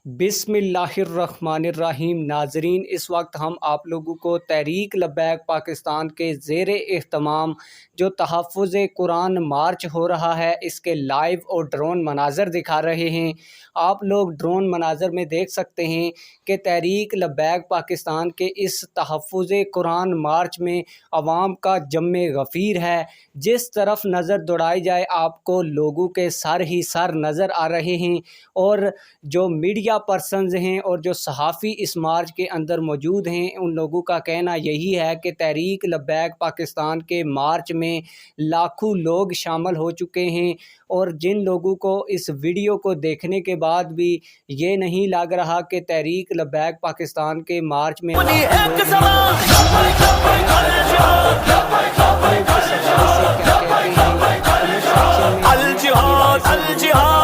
बिस्मिल्लाहिर्रहमानिर्रहीम। नाजरीन, इस वक्त हम आप लोगों को तहरीक लब्बैक पाकिस्तान के ज़ेर एहतमाम जो तहफ़्फ़ुज़ कुरान मार्च हो रहा है इसके लाइव और ड्रोन मनाज़र दिखा रहे हैं। आप लोग ड्रोन मनाज़र में देख सकते हैं कि तहरीक लब्बैक पाकिस्तान के इस तहफ़्फ़ुज़ कुरान मार्च में अवाम का जम्मे गफ़ीर है। जिस तरफ नज़र दौड़ाई जाए आपको लोगों के सर ही सर नज़र आ रहे हैं, और जो मीडिया पर्सन्स हैं और जो सहाफ़ी इस मार्च के अंदर मौजूद हैं उन लोगों का कहना यही है कि तहरीक लब्बैक पाकिस्तान के मार्च में लाखों लोग शामिल हो चुके हैं। और जिन लोगों को इस वीडियो को देखने के बाद भी ये नहीं लग रहा कि तहरीक लब्बैक पाकिस्तान के मार्च में अल जिहाद